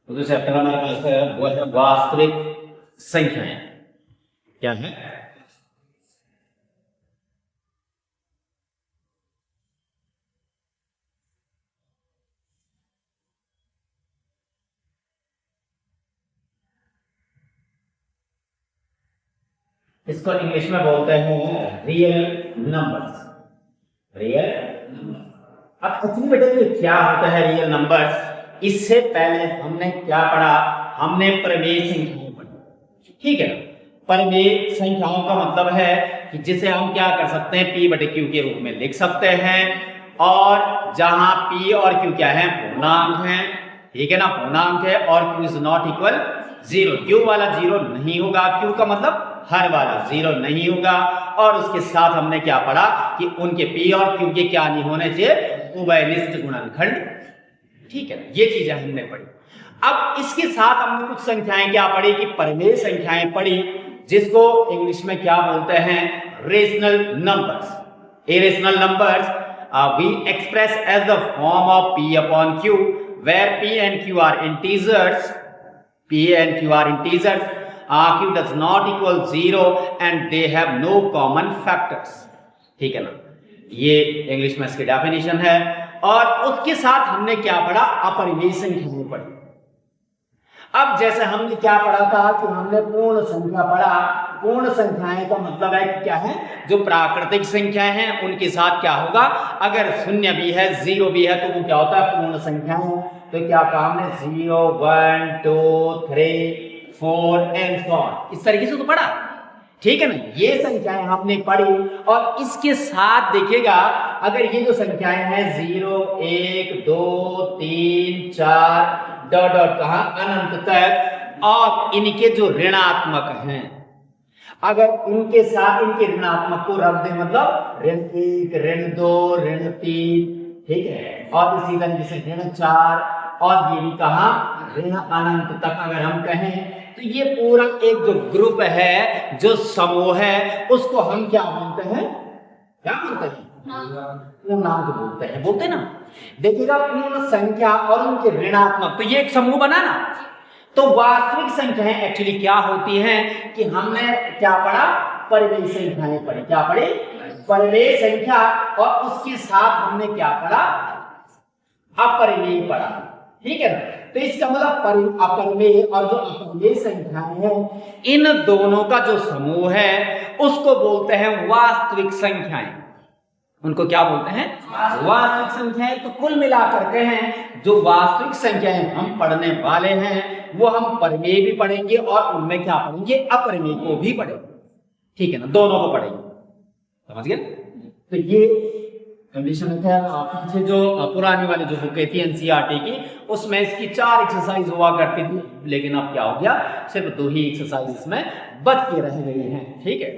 तो जो चैप्टर हमारे पास है वो है वास्तविक संख्याएं। क्या है? इसको इंग्लिश में बोलते हैं रियल नंबर्स। Real number. अब एक्चुअली बेटा ये क्या होता है रियल नंबर्स? इससे पहले हमने क्या पढ़ा? हमने परिमेय संख्याएं पढ़ी, ठीक है ना। परिमेय संख्याओं का मतलब है कि जिसे हम क्या कर सकते हैं, p बटे q के रूप में लिख सकते हैं, और जहां p और q क्या है, पूर्णांक है, ठीक है ना, पूर्णांक है, और q is not equal zero. q वाला जीरो नहीं होगा, q का मतलब हर वाला जीरो नहीं होगा। और उसके साथ हमने क्या पढ़ा कि उनके p और q के क्या नहीं होने चाहिए, उभयनिष्ठ गुणनखंड, ठीक है। ये चीजें हमने पढ़ी। अब इसके साथ हमने कुछ संख्याएं क्या पढ़ी कि परिमेय संख्याएं पढ़ी, जिसको इंग्लिश में क्या बोलते हैं, rational numbers. Irrational numbers we express as the form of p upon q where p and q are integers, q does not equal 0 and they have no common factors, ठीक है ना। ये इंग्लिश में इसकी डेफिनेशन है। और उसके साथ हमने क्या पढ़ा, अपरिमेय संख्याएं पढ़ी। अब जैसे हमने क्या पढ़ा था कि हमने पूर्ण संख्या पढ़ा। पूर्ण संख्याएं का मतलब है कि क्या है, जो प्राकृतिक संख्याएं हैं उनके साथ क्या होगा, अगर शून्य भी है, जीरो भी है, तो वो क्या होता है, पूर्ण संख्याएं। तो क्या काम है, 0 1 2 3 4 एंड सो ऑन, इस तरीके से तो पढ़ा, ठीक है ना। ये संख्याएं हमने पढ़ी। और इसके साथ देखिएगा, अगर ये जो संख्याएं हैं 0 1 2 3 4 डॉट डॉट कहा अनंत तक, और इनके जो ऋणात्मक हैं, अगर इनके साथ इनके ऋणात्मक को रख दे, मतलब ऋण 1 ऋण 2 ऋण 3, ठीक है, और इसी तरीके से ऋण 4, और ये भी कहा ऋण अनंत तक अगर हम कहें, तो ये पूरा एक जो ग्रुप है, जो समूह है, उसको हम क्या बोलते हैं, क्या बोलते हैं, पूर्णांक बोलते हैं, बोलते ना। देखिएगा पूर्ण संख्या और उनके ऋणात्मक, तो ये एक समूह बना ना। तो वास्तविक संख्याएं एक्चुअली क्या होती हैं कि हमने क्या पढ़ा, परिमेय संख्याएं पढ़ी। क्या पढ़ी, परिमेय संख्या, और उसके साथ हमने क्या पढ़ा, अपरिमेय पढ़ा, ठीक है ना। तो इसका मतलब अपरिमेय और जो अपरिमेय संख्याएं हैं, इन दोनों का जो समूह है उसको बोलते हैं वास्तविक संख्याएं। उनको क्या बोलते हैं, वास्तविक संख्याएं। तो कुल मिलाकर के हैं जो वास्तविक संख्याएं हम पढ़ने वाले हैं, वो हम परिमेय भी पढ़ेंगे और उनमें क्या पढ़ेंगे, अपरिमेय को भी पढ़ेंगे, ठीक है ना, दोनों को पढ़ेंगे, समझ गए। तो ये कंडीशन है। पीछे जो पुरानी वाली जो बुक थी एनसीईआरटी की, उसमें इसकी 4 एक्सरसाइज हुआ करती थी, लेकिन अब क्या हो गया, सिर्फ 2 ही एक्सरसाइज इसमें बच के रह गई हैं, ठीक है।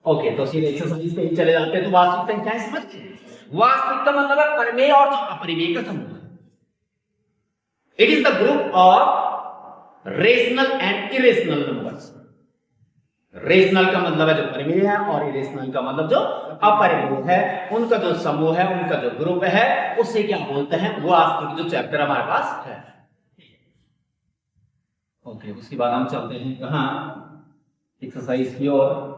ओके, तो सीधे एक्सरसाइज पे ही चले जाते हैं। तो वास्तविक संख्याएं समझ गए। वास्तविक का मतलब है परिमेय और अपरिमेय का समूह। It is the group of rational and irrational numbers. Rational का मतलब है जो परिमेय है, और इरेशनल का मतलब जो अपरिमेय है, उनका जो समूह है, उनका जो ग्रुप है, उसे क्या बोलते हैं, वास्तविक, जो चैप्टर हमारे पास है। ओके, उसके बाद हम चलते हैं कहां, एक्सरसाइज की ओर।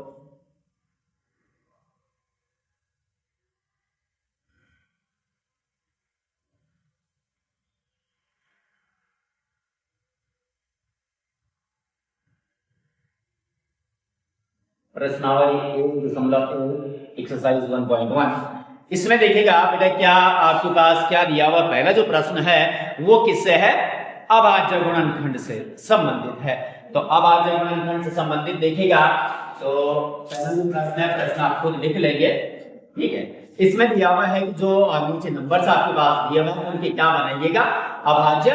प्रश्नावली 1.1 एक्सरसाइज 1.1। इसमें देखिएगा बेटा क्या आपके पास क्या दिया हुआ, पहला जो प्रश्न है वो किससे है, अभाज्य गुणनखंड से संबंधित है। तो अभाज्य गुणनखंड से संबंधित देखिएगा, तो पहला जो प्रश्न है, प्रश्न आप खुद लिख लेंगे, ठीक है। इसमें दिया हुआ है कि जो नीचे नंबर्स आपके पास दिए हुए हैं उनके क्या बनाइएगा, अभाज्य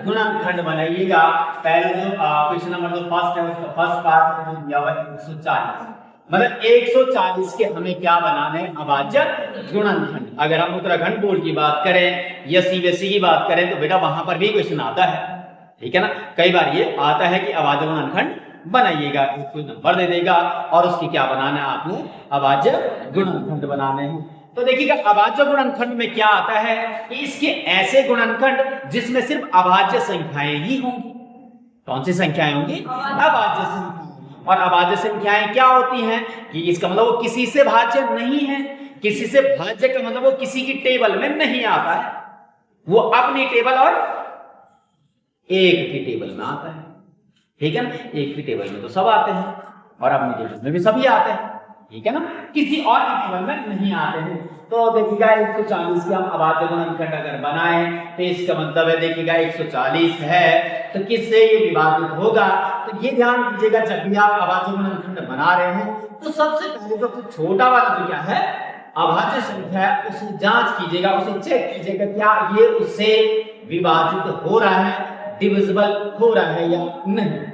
गुणनखंड बनाइएगा। पहले जो क्वेश्चन नंबर जो फर्स्ट है उसका फर्स्ट पार्ट में दिया हुआ है 140, मतलब 140 के हमें क्या बनाने हैं, अभाज्य गुणनखंड। अगर हम उत्तराखंड बोर्ड की बात करें या सीबीएसई की बात करें, तो बेटा वहां पर भी क्वेश्चन आता है, ठीक है ना। कई बार ये आता है कि अभाज्य गुणनखंड बनाइएगा, कोई नंबर दे देगा और उसकी क्या बनाना है आपने, अभाज्य गुणनखंड बनाने हैं। तो देखिएगा अभाज्य गुणनखंड में क्या आता है कि इसके ऐसे गुणनखंड जिसमें सिर्फ अभाज्य संख्याएं ही होंगी। कौन सी संख्याएं होंगी? अभाज्य संख्याएं। और अभाज्य संख्याएं क्या होती हैं कि इसका मतलब वो किसी से भाज्य नहीं है। किसी से भाज्य का मतलब वो किसी की टेबल में नहीं आता है, वो अपनी टेबल और एक की टेबल में आता है। ठीक है ना, एक की टेबल में तो सब आते हैं और अपनी टेबल में भी सभी आते हैं। ठीक है ना, किसी और की टेबल में नहीं आते हैं। तो देखिएगा 140 के हम अभाज्य गुणनखंड अगर बनाए तो इसका मतलब है देखिएगा 140 है तो किससे ये विभाजित होगा। तो ये ध्यान दीजिएगा जब भी आप अभाज्य गुणनखंड बना रहे हैं तो सबसे पहले तो छोटा वाला जो क्या है अभाज्य संख्या है उसे जांच कीजिएगा, उसे चेक कीजिएगा क्या ये उससे विभाजित हो रहा है, डिविजिबल हो रहा है या नहीं।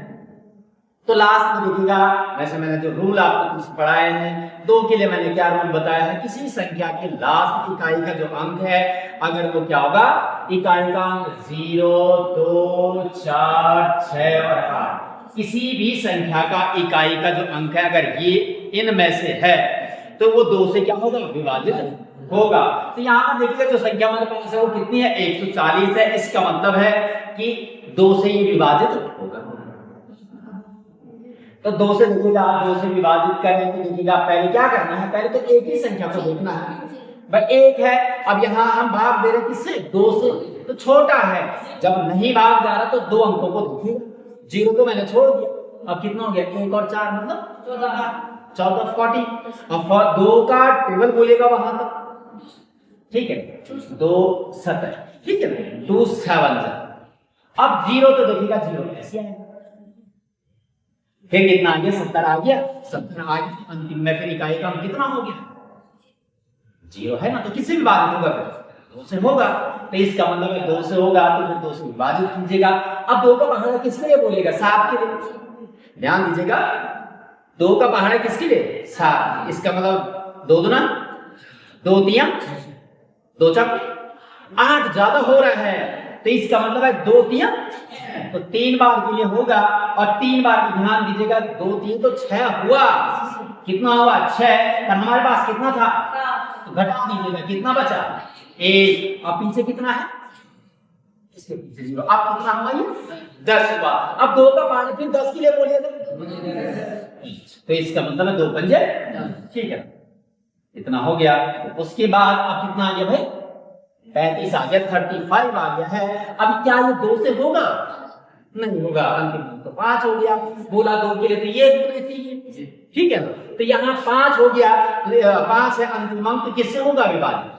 तो लास्ट में देखिएगा वैसे मैंने जो रूल आपको कुछ पढ़ाए हैं, 2 के लिए मैंने क्या रूल बताया है, किसी संख्या के लास्ट इकाई का जो अंक है अगर वो क्या होगा, इकाई का अंक 0, 2, 4, 6 और 8, किसी भी संख्या का इकाई का जो अंक है अगर ये इनमें से है तो वो 2 से क्या होगा, विभाजित होगा। तो यहाँ पर देखिएगा जो संख्या हमारे पास है वो कितनी है, 140 है। इसका मतलब है कि 2 से ये विभाजित होगा। तो 2 से देखिएगा आप 2 से विभाजित करें तो देखिएगा पहले क्या करना है, पहले तो एक ही संख्या को देखना है। भाई 1 है, अब यहाँ हम भाग दे रहे हैं किससे, 2 से, तो छोटा है। जब नहीं भाग जा रहा तो 2 अंकों को देखिएगा, 0 तो मैंने छोड़ दिया, अब कितना हो गया, 1 और 4 मतलब 14, 40। अब 2 का टेबल बोलेगा वहां तक, ठीक है, 2 7, ठीक है ना, 2 7। अब 0 तो देखिएगा 0 ऐसे आएगा, फिर कितना आ गया, 70 आ गया, 70 आ गया। अंतिम में फिर इकाई का कितना हो गया, 0 है ना, तो किससे विभाजित होगा, 2 से होगा। तो इसका मतलब है 2 से होगा तो फिर 2 से विभाजित कीजिएगा। अब 2 का पहाड़ा किसके लिए बोलेगा, 7 के लिए। ध्यान दीजिएगा 2 का पहाड़ा किसके लिए, 7। इसका मतलब 2 दूना 2 तिया 2 चक 8 ज्यादा हो रहा है, तो इसका मतलब है 2 तिया तो 3 बार के लिए होगा। और 3 बार ध्यान दीजिएगा 2 3 तो 6 हुआ, कितना हुआ 6, और हमारे पास कितना था, तो घटा दीजिएगा कितना बचा 1, और पीछे कितना है, इसके पीछे 0। अब कितना हुआ ये 10 हुआ। अब 2 का पहाड़ा फिर 10 के लिए बोलिए तो इसका मतलब है 2 पंजे, ठीक है, इतना हो गया। तो उसके बाद अब कितना आ गया भाई, 35 आ गया, 35 आ गया है। अब क्या ये 2 से होगा, नहीं होगा, अंतिम तो 5 हो गया। बोला 2 के लिए तो ये होने चाहिए, ठीक है ना, तो यहाँ 5 हो गया, 5 है अंतिम अंक, तो किससे होगा विभाजित,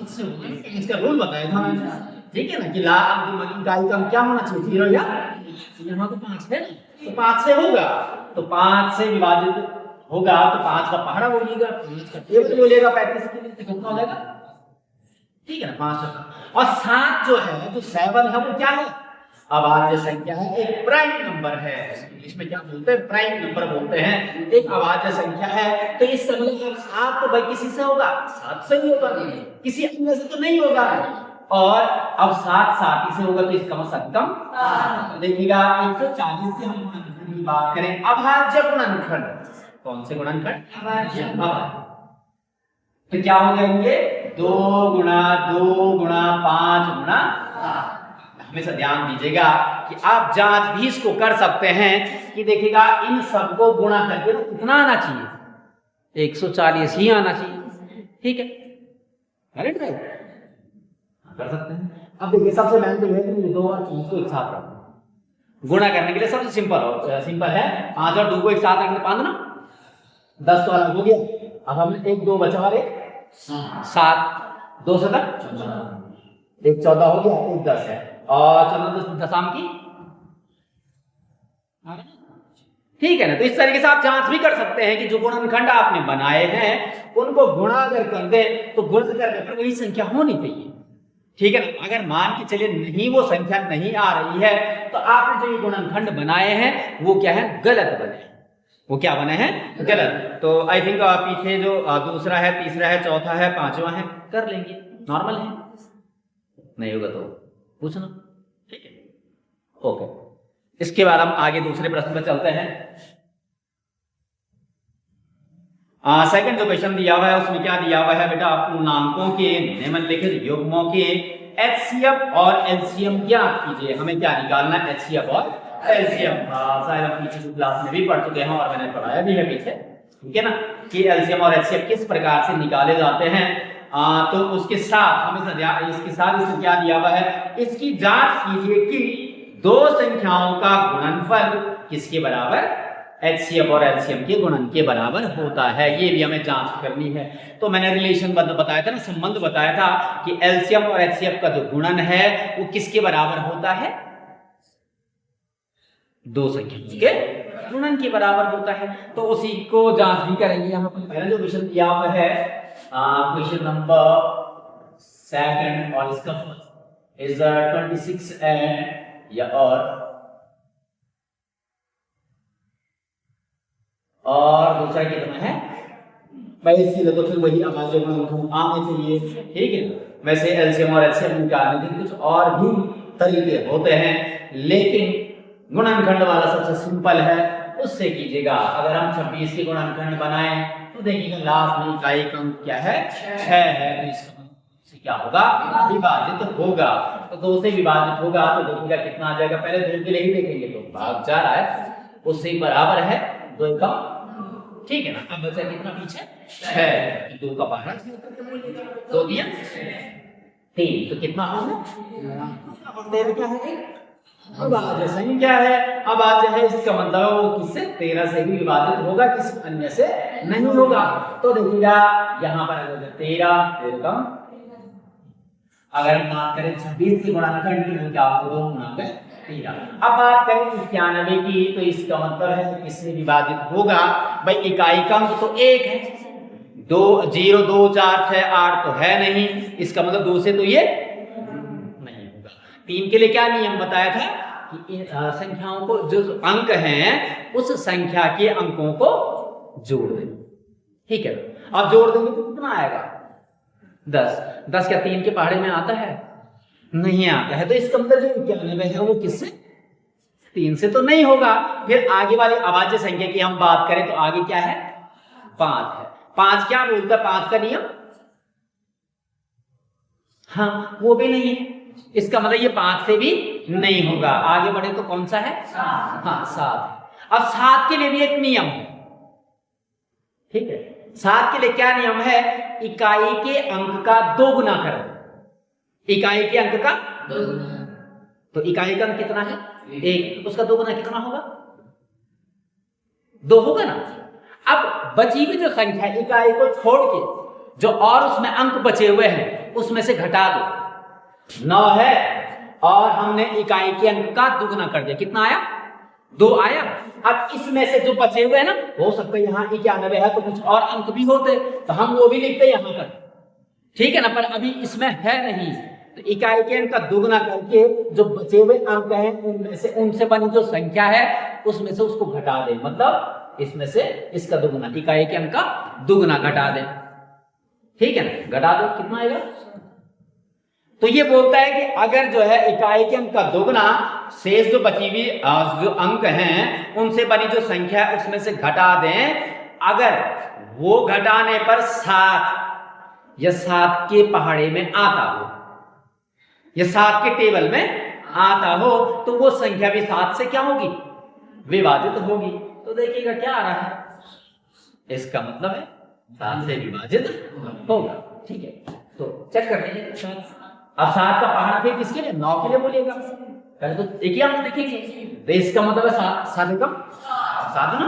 इससे होगा। इसका रूल बताया था मैंने, ठीक है ना, कि ला अंतिम इकाई का क्या होना चाहिए, 0 या यहाँ तो 5 है, तो 5 से होगा, तो 5 से विभाजित होगा तो 5 का पहाड़ा बोलिएगा, 5 का टेबल बोलिएगा, 35 के लिए कितना हो जाएगा, ठीक है ना 5। और 7 जो है, जो 7 है वो क्या है, अभाज्य संख्या है, एक प्राइम नंबर है। इंग्लिश में क्या बोलते हैं, प्राइम नंबर बोलते हैं, एक अभाज्य संख्या है। तो इसका मतलब 7 तो भाई किसी से होगा, 7 से ही होगा, किसी अन्य से तो नहीं होगा। और अब 7 7 ही से होगा तो इसका मतलब कम। देखिएगा 140 से हम गुणनखंड की बात करें, अभाज्य गुणनखंड, कौन से गुणनखंड, अभाज्य। तो क्या हो जाएंगे, 2 गुणा 2 गुणा 5 गुणा 7। हमेशा ध्यान दीजिएगा कि आप जांच भी इसको कर सकते हैं कि देखिएगा इन सबको गुणा करके तो कितना आना चाहिए, 140 ही आना चाहिए, ठीक है, करेक्ट राइट, कर सकते हैं। अब देखिए सबसे मेहनत है कि 2 और 3 को एक साथ रखना, गुणा करने के लिए सबसे सिंपल है 5 और 2 को एक साथ रखने, 5 ना 10 तो अलग हो गया। अब हम 1 2 बचा और 1 7, 2 से तक 1 14 हो गया, 1 10 है, और चलो दशाम की, ठीक है ना। तो इस तरीके से आप जांच भी कर सकते हैं कि जो गुणनखंड आपने बनाए हैं उनको गुणा अगर कर दे तो गुण करने पर वही संख्या होनी चाहिए, ठीक है ना। अगर मान के चलिए नहीं वो संख्या नहीं आ रही है तो आपने जो ये गुणनखंड बनाए हैं वो क्या है, गलत बने, वो क्या बने हैं, गलत। तो आई थिंक पीछे जो दूसरा है, तीसरा है, चौथा है, पांचवा है, कर लेंगे, नॉर्मल है, नहीं होगा तो पूछना, ठीक है, ओके। इसके बाद हम आगे दूसरे प्रश्न पर चलते हैं। सेकंड जो क्वेश्चन दिया हुआ है उसमें क्या दिया हुआ है बेटा, पूर्णांकों के निम्नलिखित युग्मों के एचसीएफ और एलसीएम ज्ञात कीजिए। हमें क्या निकालना है, एचसीएफ और एलसीएम। शायद हम पीछे की क्लास में भी पढ़ चुके हैं और मैंने पढ़ाया भी है पीछे, ठीक है ना, कि एलसीएम और एचसीएफ किस प्रकार से निकाले जाते हैं। तो उसके साथ हमें इसके साथ इसमें क्या दिया हुआ है, इसकी जांच कीजिए कि दो संख्याओं का गुणनफल किसके बराबर, एचसीएफ और एलसीएम के गुणन के बराबर होता है। ये भी हमें जांच करनी है। तो मैंने रिलेशन बताया था ना, संबंध बताया था कि एलसीएम और एचसीएफ का जो गुणन है वो किसके बराबर होता है, दो संख्याओं के गुणन के बराबर होता है। तो उसी को जांच भी करेंगे। यहाँ पर पहला जो क्वेश्चन दिया हुआ है क्वेश्चन नंबर 2 और इसका फर्स्ट इज 26 एंड या और दूसरा कितना है, मैं इसकी तो फिर वही आवाज आने चाहिए, ठीक है। वैसे एलसीएम और एचसीएफ निकालने के कुछ और भी तरीके होते हैं, लेकिन गुणनखंड वाला सबसे सिंपल है, उससे कीजिएगा। अगर हम 26 के गुणनखंड बनाएं तो देखिएगा लास्ट में इकाई अंक क्या है, 6 है। तो इससे क्या होगा, विभाजित होगा। तो 2 से विभाजित होगा तो देखिएगा कितना आ जाएगा, पहले 2 के लिए ही देखेंगे तो भाग जा रहा है, उससे बराबर है 2 का, ठीक है ना। अब बचा कितना पीछे, 6, 2 का बाहर तो दिया 3, तो कितना होगा, क्या है, अभाज्य संख्या है। अभाज्य है इसका मतलब वो किससे, 13 से भी विभाजित होगा, किसी अन्य से नहीं होगा। तो देखिएगा यहाँ पर अगर 13 अगर हम बात करें 26 के गुणनखंड की तो क्या होगा, 13। अब बात करें 91 की तो इसका मतलब है किससे विभाजित होगा, भाई इकाई का अंक तो 1 है, 2 0 2 4 6 8 तो है नहीं, इसका मतलब 2 से तो ये नहीं होगा। 3 के लिए क्या नियम बताया था कि संख्याओं को जो अंक हैं उस संख्या के अंकों को जोड़ दें, ठीक है। अब जोड़ देंगे तो कितना आएगा, 10। 10 क्या 3 के पहाड़े में आता है, नहीं आता है। तो इसका मतलब जो 91 है वो किससे, 3 से तो नहीं होगा। फिर आगे वाली अभाज्य संख्या की हम बात करें तो आगे क्या है, 5 है। 5 क्या बोलता है, 5 का नियम, हाँ वो भी नहीं है, इसका मतलब ये 5 से भी नहीं होगा। आगे बढ़े तो कौन सा है, हाँ 7। अब 7 के लिए भी एक नियम है, ठीक है। 7 के लिए क्या नियम है, इकाई के अंक का 2 गुना कर दो, इकाई के अंक का 2 गुना, तो इकाई का अंक कितना है 1, उसका 2 गुना कितना होगा, 2 होगा ना। अब बची हुई जो संख्या इकाई को छोड़ के जो और उसमें अंक बचे हुए हैं उसमें से घटा दो, 9 है और हमने इकाई के अंक का 2 गुना कर दिया, कितना आया, 2 आया। अब इसमें से जो बचे हुए हैं ना, हो सकता है यहाँ 91 है तो कुछ और अंक भी होते तो हम वो भी लिखते यहाँ पर, ठीक है ना, पर अभी इसमें है नहीं। तो इकाई के अंक का 2 गुना करके जो बचे हुए अंक हैं उनमें से, उनसे बनी जो संख्या है उसमें से उसको घटा दें, मतलब इसमें से इसका 2 गुना, इकाई के अंक का 2 गुना घटा दें, ठीक है ना, घटा दो, कितना आएगा। तो ये बोलता है कि अगर जो है इकाई के अंक का 2 गुना शेष जो बची हुई जो अंक हैं उनसे बनी जो संख्या है उसमें से घटा दें। अगर वो घटाने पर 7 या 7 के पहाड़े में आता हो या 7 के टेबल में आता हो तो वो संख्या भी 7 से क्या होगी, विभाजित होगी। तो देखिएगा क्या आ रहा है, इसका मतलब है 7 से विभाजित होगा, ठीक है। तो चेक कर लीजिए। अब 7 का पहाड़ा फिर किसके लिए, 9 के लिए बोलिएगा, पहले तो एक ही अंक देखेंगे, तो इसका मतलब है 7 कम 7 ना,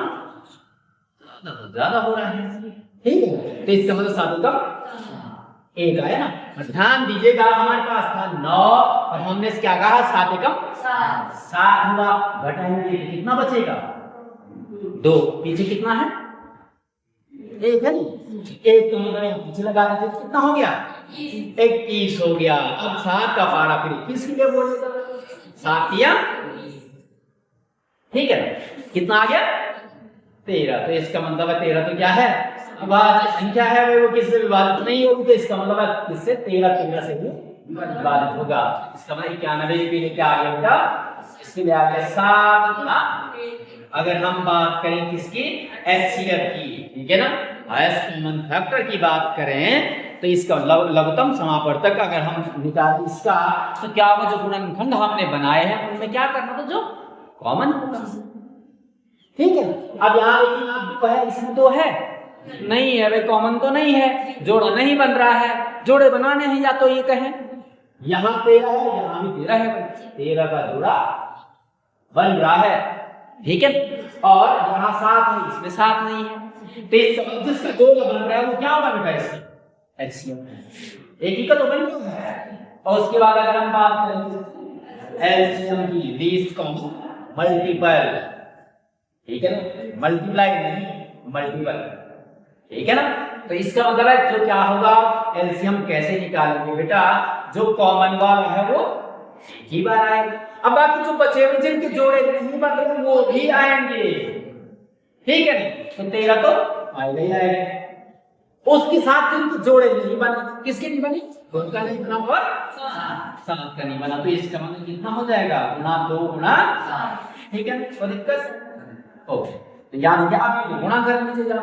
ज्यादा हो रहा है, ठीक है। तो इसका मतलब 7 कम 1 आया ना। ध्यान दीजिएगा हमारे पास था 9 और हमने क्या कहा, 7 कम 7 हुआ, घटाएंगे कितना बचेगा, 2, पीछे कितना है 1 है, 1 तो मतलब पीछे लगा दीजिए, कितना हो गया 21 हो गया। अब 7 का पहाड़ा फिर 21 के लिए बोलेगा, 7 या, ठीक है, कितना आ गया 13। तो इसका मतलब है 13 तो क्या है, अभाज्य संख्या है, वो किससे विभाजित नहीं होगी, तो इसका मतलब है किससे, 13 से भी विभाजित होगा। इसका मतलब 91 के लिए क्या आ गया बेटा, इसके लिए आ गया 7 गुना अगर हम बात करें किसकी, HCF की, ठीक है ना, हाईएस्ट कॉमन फैक्टर की बात करें तो इसका लघुत्तम समापवर्तक अगर हम निकालें इसका तो क्या होगा, जो गुणनखंड हमने बनाए हैं उनमें क्या करना था, जो कॉमन होगा, ठीक है। अब यहाँ लेकिन आप दो है, इसमें दो है नहीं है भाई, कॉमन तो नहीं है, जोड़ा नहीं बन रहा है, जोड़े बनाने हैं या तो ये कहें यहाँ 13 है, यहाँ भी 13 है, 13 का जोड़ा बन रहा है, ठीक है, और यहाँ 7 है, इसमें 7 नहीं है, तो जिसका जोड़ा बन रहा है वो क्या होगा बेटा, इसका एलसीएम, एक ही का तो बन गया है। और उसके बाद अगर हम बात करें एलसीएम की, लीस्ट कॉमन मल्टीपल, ठीक है ना, मल्टीप्लाई नहीं मल्टीपल, ठीक है ना, तो इसका मतलब है जो क्या होगा, एलसीएम कैसे निकालेंगे बेटा, जो कॉमन वाला है वो एक ही बार आएगा, अब बाकी जो बचे हुए जिनके जोड़े नहीं बन रहे वो भी आएंगे, ठीक है नहीं, तो 13 तो आएगा ही आएगा, उसके साथ जिनके जोड़े नहीं बने, किसके नहीं बने, उनका नहीं बना और 7 का नहीं बना, तो इसका मतलब कितना हो जाएगा, गुणा 2 गुणा 7, ठीक है, कोई दिक्कत, ओके, तो याद रखिए आप गुणा कर लीजिएगा,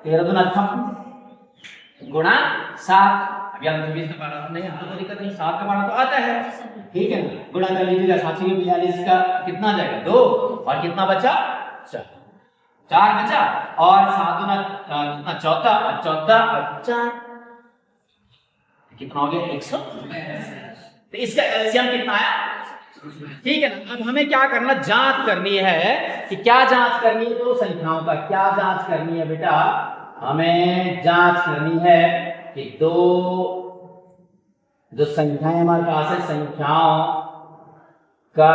13 दूना 28 गुणा 7, अभी हम 24 का पारा नहीं आता तो दिक्कत नहीं, 7 का पारा तो आता है, ठीक है, गुणा कर लीजिएगा, 7 से 42 का कितना आ जाएगा 2, और कितना बचा 4 बचा, और 7 दूना कितना 14, और 14 और 4 कितना हो गया 100, तो इसका एलसीएम कितना आया, ठीक है ना। अब हमें क्या करना, जांच करनी है कि क्या जांच करनी है, दो संख्याओं का क्या जांच करनी है बेटा, हमें जांच करनी है कि दो जो संख्याएं हमारे पास है, संख्याओं का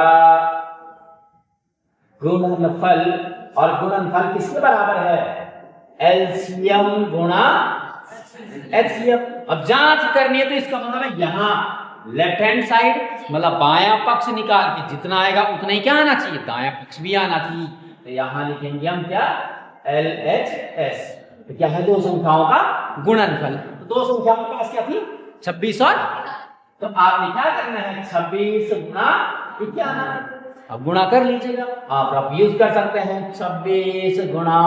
गुणनफल, और गुणनफल किसके बराबर है, एलसीएम गुणा एचसीएफ। अब जांच करनी है तो इसका मतलब है यहां लेफ्ट हैंड साइड मतलब बायां पक्ष निकाल के जितना आएगा उतना ही क्या आना चाहिए, दायां पक्ष भी आना चाहिए, तो यहां लिखेंगे हम क्या, LHS, तो क्या है, दो संख्याओं का गुणनफल, तो दो संख्याओं के पास क्या थी 26 और, तो आपने क्या करना है 26 गुणा 91, अब गुणा कर लीजिएगा, आप यूज कर सकते हैं 26 गुणा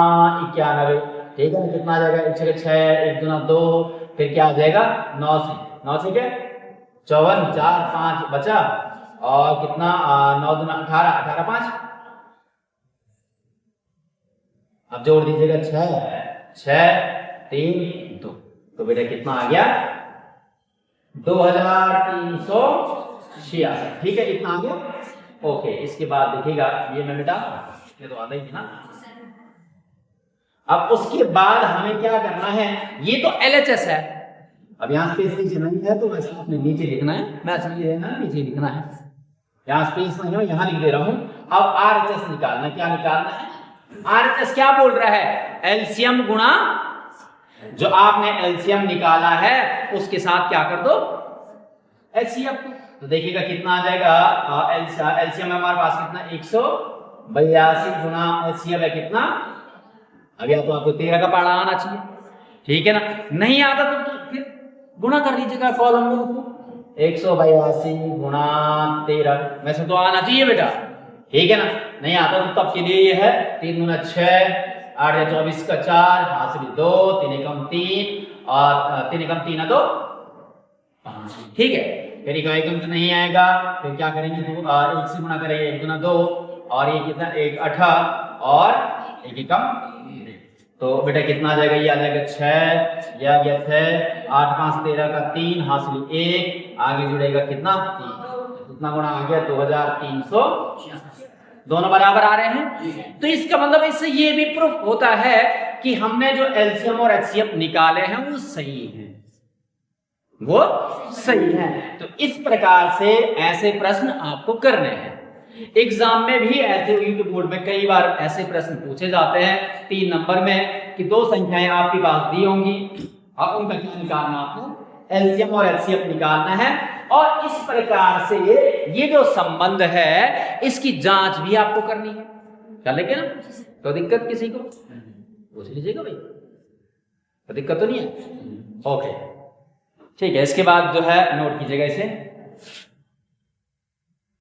91, ठीक है, कितना आ जाएगा 1 6 1 दूना 2, फिर क्या आ जाएगा 9 से क्या 54 4 5 बचा, और कितना 9 दूना 18 18 5, अब जोड़ दीजिएगा 6 3 2, तो बेटा कितना आ गया 2386, ठीक है, इतना आ गया, ओके। इसके बाद देखिएगा ये मैं बेटा ये तो आधा ही ना, अब उसके बाद हमें क्या करना है, ये तो LHS है, अब यहाँ स्पेस नीचे नहीं है तो वैसे आपने नीचे लिखना है, मैं ये ना नीचे लिखना है, यहाँ स्पेस नहीं है यहाँ लिख दे रहा हूं। अब RHS निकालना, क्या निकालना है, RHS क्या बोल रहा है, एलसीएम गुणा जो आपने एलसीएम निकाला है उसके साथ क्या कर दो एचसीएफ, तो देखिएगा कितना आ जाएगा, एलसीएम हमारे पास कितना 182 गुणा एचसीएफ है कितना, अब या तो आपको 13 का पढ़ा आना चाहिए, ठीक है ना, नहीं आता तो फिर गुणा कर लीजिएगा कॉलम में, 182 गुणा 13 में से तो आना चाहिए बेटा, ठीक है ना, नहीं आता तो तब के लिए ये है 3 दूना 6 8 या 24 का 4 हाथ से 2 3 एकम 3 और 3 एकम 3 2 5, ठीक है, फिर एकम तो नहीं आएगा, फिर क्या करेंगे 2 1 से गुणा करेंगे 1 दूना 2 और ये कितना 1 18 और 1 एकम, तो बेटा कितना आ जाएगा, ये आ जाएगा 6, यह आ गया 6 8 5 13 का 3 हासिल 1, आगे जुड़ेगा कितना 3, कितना गुणा आ गया 2386, दोनों बराबर आ रहे हैं, तो इसका मतलब इससे ये भी प्रूफ होता है कि हमने जो एलसीएम और एचसीएफ निकाले हैं वो सही हैं, वो सही है। तो इस प्रकार से ऐसे प्रश्न आपको करने हैं, एग्जाम में भी ऐसे यूट्यूब बोर्ड में कई बार ऐसे प्रश्न पूछे जाते हैं 3 नंबर में कि दो संख्याएं आपके पास दी होंगी, अब उनका क्या निकालना, आपको एलसीएम और एचसीएफ निकालना है, और इस प्रकार से ये जो संबंध है इसकी जांच भी आपको करनी है, चलेगा ना, तो दिक्कत किसी को पूछ लीजिएगा भाई, तो दिक्कत तो नहीं है, ओके ठीक है। इसके बाद जो है नोट कीजिएगा इसे।